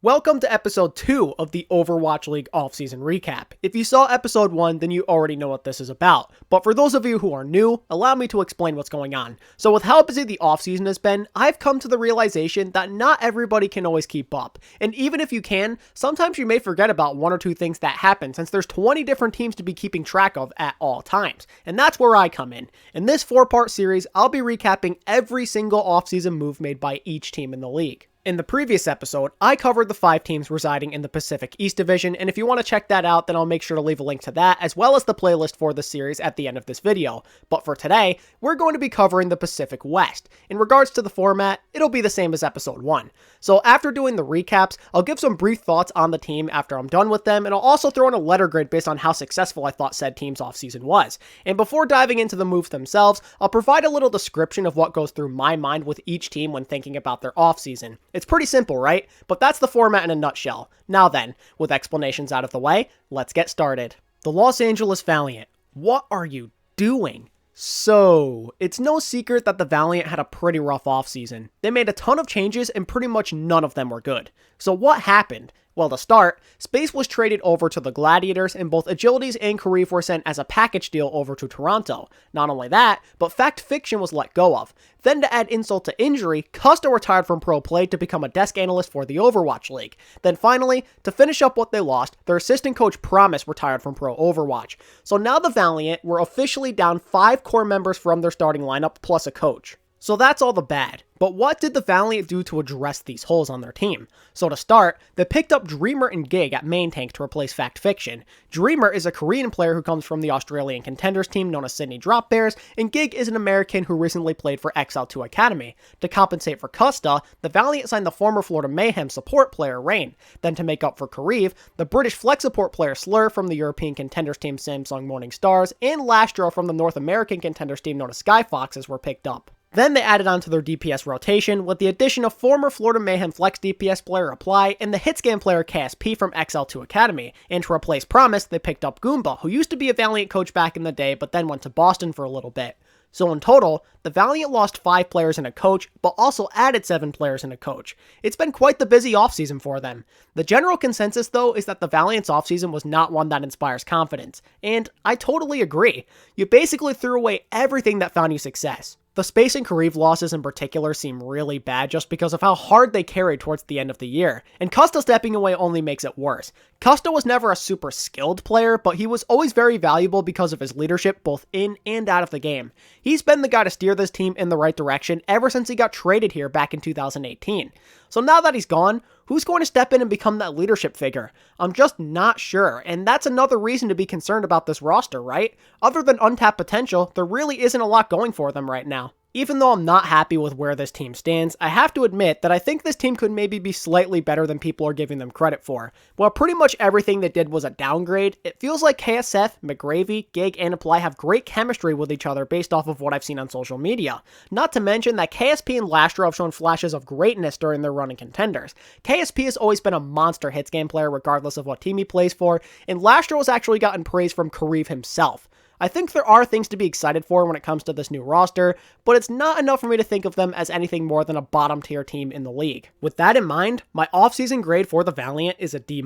Welcome to episode 2 of the Overwatch League offseason recap. If you saw episode 1, then you already know what this is about. But for those of you who are new, allow me to explain what's going on. So with how busy the offseason has been, I've come to the realization that not everybody can always keep up. And even if you can, sometimes you may forget about one or two things that happen since there's 20 different teams to be keeping track of at all times. And that's where I come in. In this 4-part series, I'll be recapping every single offseason move made by each team in the league. In the previous episode, I covered the 5 teams residing in the Pacific East Division, and if you want to check that out, then I'll make sure to leave a link to that, as well as the playlist for the series at the end of this video. But for today, we're going to be covering the Pacific West. In regards to the format, it'll be the same as episode 1. So after doing the recaps, I'll give some brief thoughts on the team after I'm done with them, and I'll also throw in a letter grade based on how successful I thought said team's offseason was. And before diving into the moves themselves, I'll provide a little description of what goes through my mind with each team when thinking about their offseason. It's pretty simple, right? But that's the format in a nutshell. Now then, with explanations out of the way, let's get started. The Los Angeles Valiant. What are you doing? So, it's no secret that the Valiant had a pretty rough offseason. They made a ton of changes and pretty much none of them were good. So what happened? Well, to start, Space was traded over to the Gladiators, and both Agilities and Karif were sent as a package deal over to Toronto. Not only that, but Fact Fiction was let go of. Then to add insult to injury, Custa retired from pro play to become a desk analyst for the Overwatch League. Then finally, to finish up what they lost, their assistant coach Promise retired from pro Overwatch. So now the Valiant were officially down 5 core members from their starting lineup plus a coach. So that's all the bad. But what did the Valiant do to address these holes on their team? So to start, they picked up Dreamer and Gig at main tank to replace Fact Fiction. Dreamer is a Korean player who comes from the Australian contenders team known as Sydney Drop Bears, and Gig is an American who recently played for XL2 Academy. To compensate for Custa, the Valiant signed the former Florida Mayhem support player Rain. Then to make up for Karif, the British flex support player Slur from the European contenders team Samsung Morning Stars, and Lastro from the North American contenders team known as Sky Foxes were picked up. Then they added on to their DPS rotation with the addition of former Florida Mayhem flex DPS player Apply and the hitscan player KSP from XL2 Academy. And to replace Promise, they picked up Goomba, who used to be a Valiant coach back in the day but then went to Boston for a little bit. So in total, the Valiant lost 5 players and a coach, but also added 7 players and a coach. It's been quite the busy offseason for them. The general consensus though is that the Valiant's offseason was not one that inspires confidence. And I totally agree. You basically threw away everything that found you success. The Space and Karif losses in particular seem really bad just because of how hard they carried towards the end of the year, and Custa stepping away only makes it worse. Custa was never a super skilled player, but he was always very valuable because of his leadership both in and out of the game. He's been the guy to steer this team in the right direction ever since he got traded here back in 2018. So now that he's gone, who's going to step in and become that leadership figure? I'm just not sure, and that's another reason to be concerned about this roster, right? Other than untapped potential, there really isn't a lot going for them right now. Even though I'm not happy with where this team stands, I have to admit that I think this team could maybe be slightly better than people are giving them credit for. While pretty much everything they did was a downgrade, it feels like KSF, McGravy, Gig, and Apply have great chemistry with each other based off of what I've seen on social media. Not to mention that KSP and Lastro have shown flashes of greatness during their run in contenders. KSP has always been a monster hits game player regardless of what team he plays for, and Lastro has actually gotten praise from Karif himself. I think there are things to be excited for when it comes to this new roster, but it's not enough for me to think of them as anything more than a bottom tier team in the league. With that in mind, my offseason grade for the Valiant is a D-.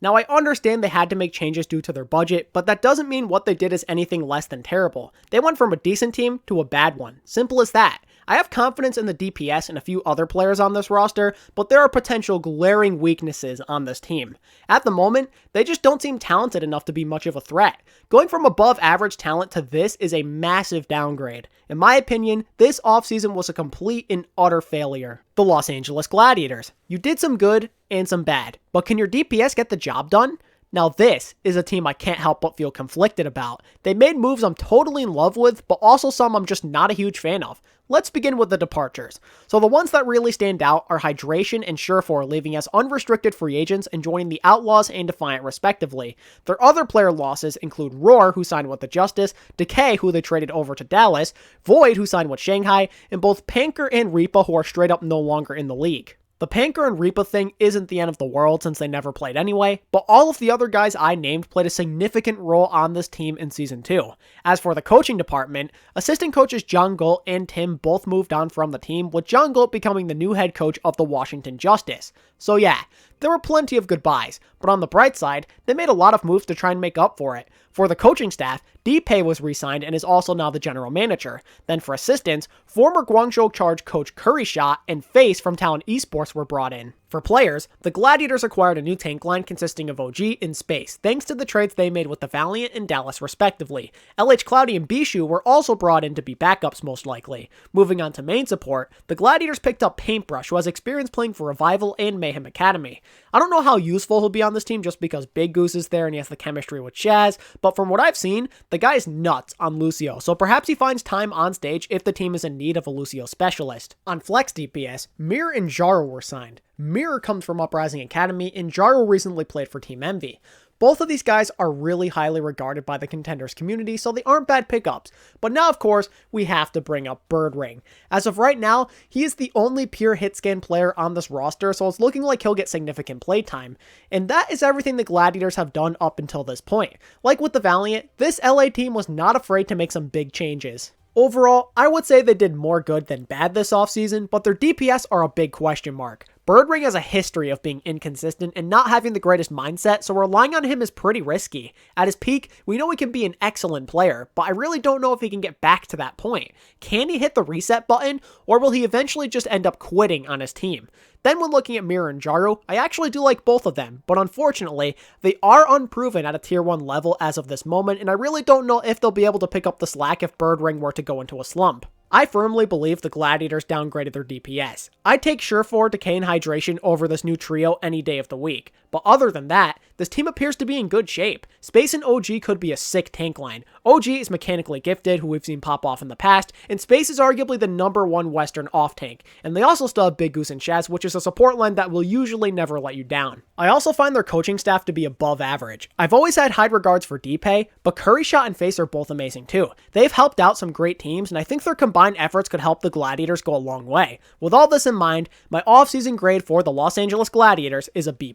Now I understand they had to make changes due to their budget, but that doesn't mean what they did is anything less than terrible. They went from a decent team to a bad one. Simple as that. I have confidence in the DPS and a few other players on this roster, but there are potential glaring weaknesses on this team. At the moment, they just don't seem talented enough to be much of a threat. Going from above average talent to this is a massive downgrade. In my opinion, this offseason was a complete and utter failure. The Los Angeles Gladiators. You did some good and some bad, but can your DPS get the job done? Now this is a team I can't help but feel conflicted about. They made moves I'm totally in love with, but also some I'm just not a huge fan of. Let's begin with the departures. So the ones that really stand out are Hydration and Surefour leaving as unrestricted free agents and joining the Outlaws and Defiant respectively. Their other player losses include Roar, who signed with the Justice, Decay, who they traded over to Dallas, Void, who signed with Shanghai, and both Panker and Reaper, who are straight up no longer in the league. The Panker and Reaper thing isn't the end of the world since they never played anyway, but all of the other guys I named played a significant role on this team in Season 2. As for the coaching department, assistant coaches John Galt and Tim both moved on from the team, with John Galt becoming the new head coach of the Washington Justice. So yeah, there were plenty of goodbyes, but on the bright side, they made a lot of moves to try and make up for it. For the coaching staff, Deepay was re-signed and is also now the general manager. Then for assistants, former Guangzhou Charge coach Curry Shot and Face from Talon Esports were brought in. For players, the Gladiators acquired a new tank line consisting of OG and Space, thanks to the trades they made with the Valiant and Dallas respectively. LH Cloudy and Bishu were also brought in to be backups most likely. Moving on to main support, the Gladiators picked up Paintbrush, who has experience playing for Revival and Mayhem Academy. I don't know how useful he'll be on this team just because Big Goose is there and he has the chemistry with Shaz, but from what I've seen, the guy is nuts on Lucio, so perhaps he finds time on stage if the team is in need of a Lucio specialist. On Flex DPS, Mirror and Jaro were signed. Mirror comes from Uprising Academy, and Jaro recently played for Team Envy. Both of these guys are really highly regarded by the Contenders community, so they aren't bad pickups. But now, of course, we have to bring up Birdring. As of right now, he is the only pure hitscan player on this roster, so it's looking like he'll get significant playtime. And that is everything the Gladiators have done up until this point. Like with the Valiant, this LA team was not afraid to make some big changes. Overall, I would say they did more good than bad this offseason, but their DPS are a big question mark. Birdring has a history of being inconsistent and not having the greatest mindset, so relying on him is pretty risky. At his peak, we know he can be an excellent player, but I really don't know if he can get back to that point. Can he hit the reset button, or will he eventually just end up quitting on his team? Then when looking at Mirror and Jaro, I actually do like both of them, but unfortunately, they are unproven at a tier 1 level as of this moment, and I really don't know if they'll be able to pick up the slack if Birdring were to go into a slump. I firmly believe the Gladiators downgraded their DPS. I'd take Surefour, Decay, and Hydration over this new trio any day of the week. But other than that, this team appears to be in good shape. Space and OG could be a sick tank line. OG is mechanically gifted, who we've seen pop off in the past, and Space is arguably the #1 Western off-tank. And they also still have Big Goose and Shaz, which is a support line that will usually never let you down. I also find their coaching staff to be above average. I've always had high regards for Deepay, but Curry Shot and Face are both amazing too. They've helped out some great teams, and I think their combined efforts could help the Gladiators go a long way. With all this in mind, my off-season grade for the Los Angeles Gladiators is a B+.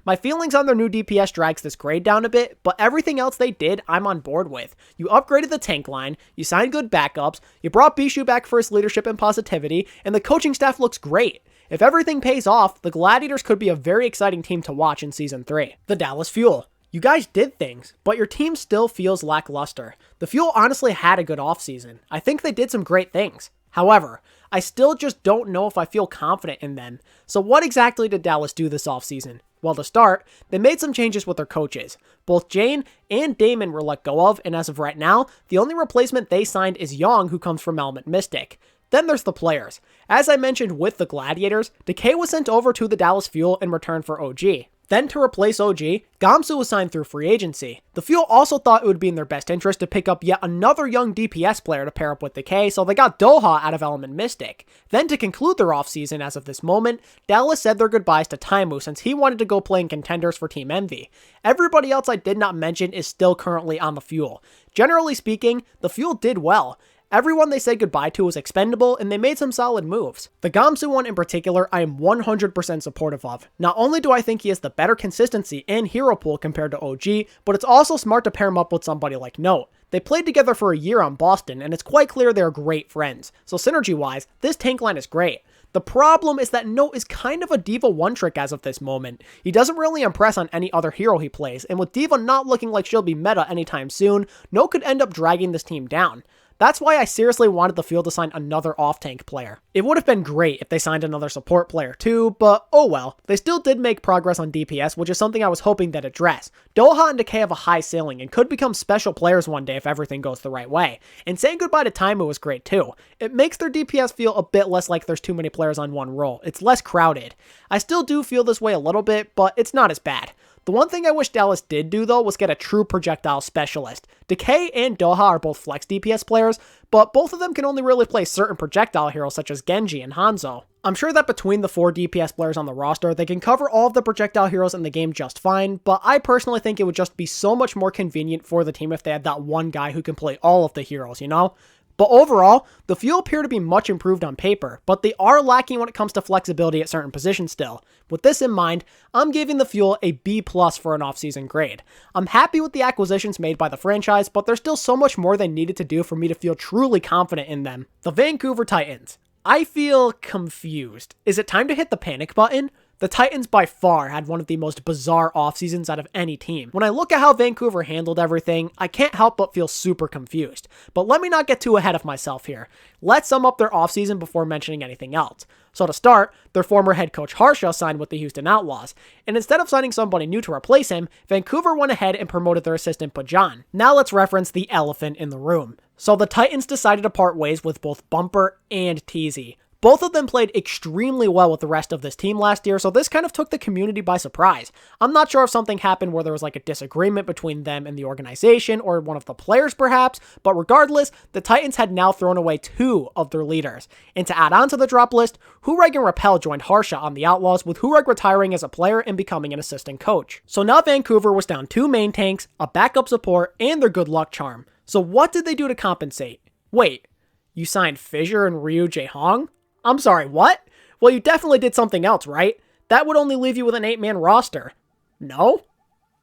My feelings on their new DPS drags this grade down a bit, but everything else they did, I'm on board with. You upgraded the tank line, you signed good backups, you brought Bishu back for his leadership and positivity, and the coaching staff looks great. If everything pays off, the Gladiators could be a very exciting team to watch in Season 3. The Dallas Fuel. You guys did things, but your team still feels lackluster. The Fuel honestly had a good offseason. I think they did some great things. However, I still just don't know if I feel confident in them. So what exactly did Dallas do this offseason? Well, to start, they made some changes with their coaches. Both Jane and Damon were let go of, and as of right now, the only replacement they signed is Young, who comes from Element Mystic. Then there's the players. As I mentioned with the Gladiators, Decay was sent over to the Dallas Fuel in return for OG. Then to replace OG, Gamsu was signed through free agency. The Fuel also thought it would be in their best interest to pick up yet another young DPS player to pair up with Decay, so they got Doha out of Element Mystic. Then to conclude their offseason as of this moment, Dallas said their goodbyes to Taimu since he wanted to go play in Contenders for Team Envy. Everybody else I did not mention is still currently on the Fuel. Generally speaking, the Fuel did well. Everyone they said goodbye to was expendable, and they made some solid moves. The Gamsu one in particular, I am 100% supportive of. Not only do I think he has the better consistency and hero pool compared to OG, but it's also smart to pair him up with somebody like Note. They played together for a year on Boston, and it's quite clear they're great friends. So synergy-wise, this tank line is great. The problem is that Note is kind of a Diva one-trick as of this moment. He doesn't really impress on any other hero he plays, and with Diva not looking like she'll be meta anytime soon, Note could end up dragging this team down. That's why I seriously wanted the Field to sign another off-tank player. It would have been great if they signed another support player too, but oh well. They still did make progress on DPS, which is something I was hoping they'd address. Doha and Decay have a high ceiling and could become special players one day if everything goes the right way. And saying goodbye to Taimu was great too. It makes their DPS feel a bit less like there's too many players on one role. It's less crowded. I still do feel this way a little bit, but it's not as bad. The one thing I wish Dallas did do, though, was get a true projectile specialist. Decay and Doha are both flex DPS players, but both of them can only really play certain projectile heroes such as Genji and Hanzo. I'm sure that between the 4 DPS players on the roster, they can cover all of the projectile heroes in the game just fine, but I personally think it would just be so much more convenient for the team if they had that one guy who can play all of the heroes, you know? But overall, the Fuel appear to be much improved on paper, but they are lacking when it comes to flexibility at certain positions still. With this in mind, I'm giving the Fuel a B+ for an offseason grade. I'm happy with the acquisitions made by the franchise, but there's still so much more they needed to do for me to feel truly confident in them. The Vancouver Titans. I feel confused. Is it time to hit the panic button? The Titans by far had one of the most bizarre offseasons out of any team. When I look at how Vancouver handled everything, I can't help but feel super confused. But let me not get too ahead of myself here. Let's sum up their offseason before mentioning anything else. So to start, their former head coach Harsha signed with the Houston Outlaws, and instead of signing somebody new to replace him, Vancouver went ahead and promoted their assistant Pajan. Now let's reference the elephant in the room. So the Titans decided to part ways with both Bumper and Teasy. Both of them played extremely well with the rest of this team last year, so this kind of took the community by surprise. I'm not sure if something happened where there was like a disagreement between them and the organization or one of the players perhaps, but regardless, the Titans had now thrown away 2 of their leaders. And to add on to the drop list, Hureg and Rappel joined Harsha on the Outlaws, with Hureg retiring as a player and becoming an assistant coach. So now Vancouver was down 2 main tanks, a backup support, and their good luck charm. So what did they do to compensate? Wait, you signed Fissure and Ryu Jae-hong? I'm sorry, what? Well, you definitely did something else, right? That would only leave you with an 8-man roster. No?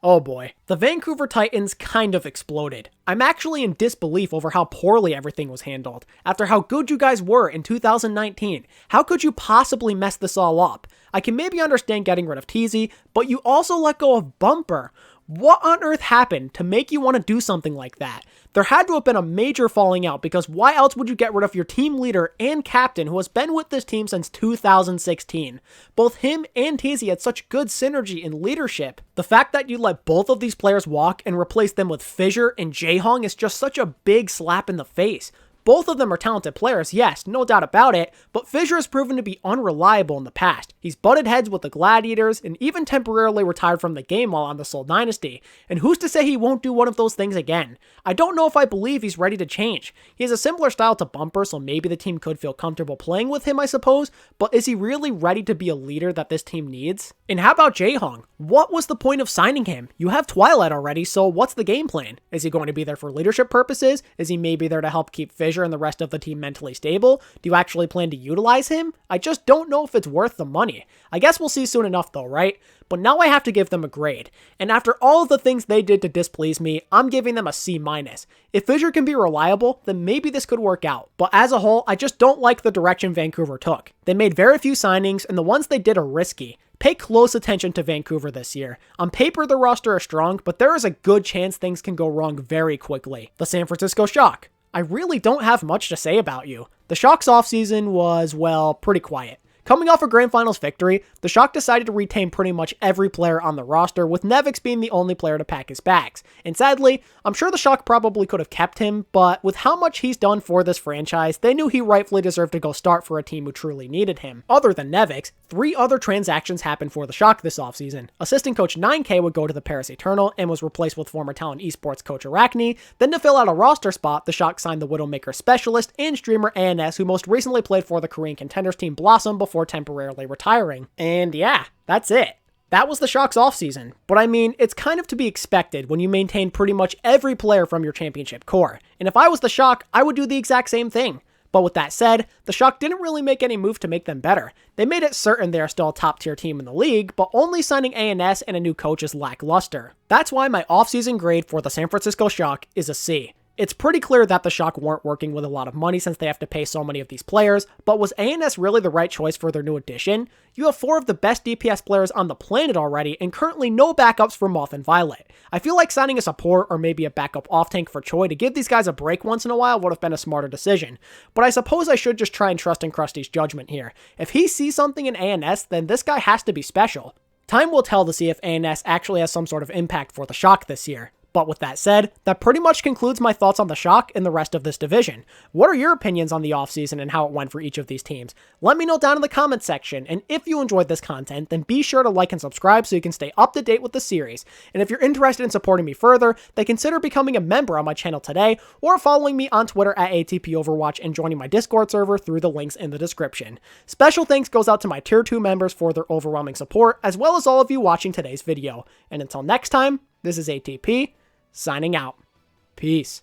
Oh boy. The Vancouver Titans kind of exploded. I'm actually in disbelief over how poorly everything was handled. After how good you guys were in 2019, how could you possibly mess this all up? I can maybe understand getting rid of Teasy, but you also let go of Bumper. What on earth happened to make you want to do something like that? There had to have been a major falling out, because why else would you get rid of your team leader and captain who has been with this team since 2016? Both him and Teasy had such good synergy in leadership. The fact that you let both of these players walk and replace them with Fissure and Jae-hong is just such a big slap in the face. Both of them are talented players, yes, no doubt about it, but Fissure has proven to be unreliable in the past. He's butted heads with the Gladiators and even temporarily retired from the game while on the Seoul Dynasty, and who's to say he won't do one of those things again? I don't know if I believe he's ready to change. He has a similar style to Bumper, so maybe the team could feel comfortable playing with him, I suppose, but is he really ready to be a leader that this team needs? And how about Jae-hong? What was the point of signing him? You have Twilight already, so what's the game plan? Is he going to be there for leadership purposes? Is he maybe there to help keep Fissure and the rest of the team mentally stable? Do you actually plan to utilize him? I just don't know if it's worth the money. I guess we'll see soon enough though, right? But now I have to give them a grade. And after all of the things they did to displease me, I'm giving them a C-. If Fissure can be reliable, then maybe this could work out. But as a whole, I just don't like the direction Vancouver took. They made very few signings, and the ones they did are risky. Pay close attention to Vancouver this year. On paper, the roster is strong, but there is a good chance things can go wrong very quickly. The San Francisco Shock. I really don't have much to say about you. The Shock's offseason was, well, pretty quiet. Coming off a Grand Finals victory, the Shock decided to retain pretty much every player on the roster, with Nevix being the only player to pack his bags. And sadly, I'm sure the Shock probably could have kept him, but with how much he's done for this franchise, they knew he rightfully deserved to go start for a team who truly needed him. Other than Nevix, 3 other transactions happened for the Shock this offseason. Assistant coach 9K would go to the Paris Eternal and was replaced with former Talent Esports coach Arachne. Then to fill out a roster spot, the Shock signed the Widowmaker specialist and streamer ANS, who most recently played for the Korean contenders team Blossom before temporarily retiring. And yeah, that's it. That was the Shock's offseason, but I mean, it's kind of to be expected when you maintain pretty much every player from your championship core. And if I was the Shock, I would do the exact same thing. But with that said, the Shock didn't really make any move to make them better. They made it certain they are still a top tier team in the league, but only signing ANS and a new coach is lackluster. That's why my offseason grade for the San Francisco Shock is a C. It's pretty clear that the Shock weren't working with a lot of money since they have to pay so many of these players, but was ANS really the right choice for their new addition? You have 4 of the best DPS players on the planet already, and currently no backups for Moth and Violet. I feel like signing a support or maybe a backup off-tank for Choi to give these guys a break once in a while would have been a smarter decision, but I suppose I should just try and trust in Krusty's judgment here. If he sees something in ANS, then this guy has to be special. Time will tell to see if ANS actually has some sort of impact for the Shock this year. But with that said, that pretty much concludes my thoughts on the Shock and the rest of this division. What are your opinions on the offseason and how it went for each of these teams? Let me know down in the comments section, and if you enjoyed this content, then be sure to like and subscribe so you can stay up to date with the series. And if you're interested in supporting me further, then consider becoming a member on my channel today, or following me on Twitter at ATP Overwatch and joining my Discord server through the links in the description. Special thanks goes out to my Tier 2 members for their overwhelming support, as well as all of you watching today's video. And until next time, this is ATP, signing out. Peace.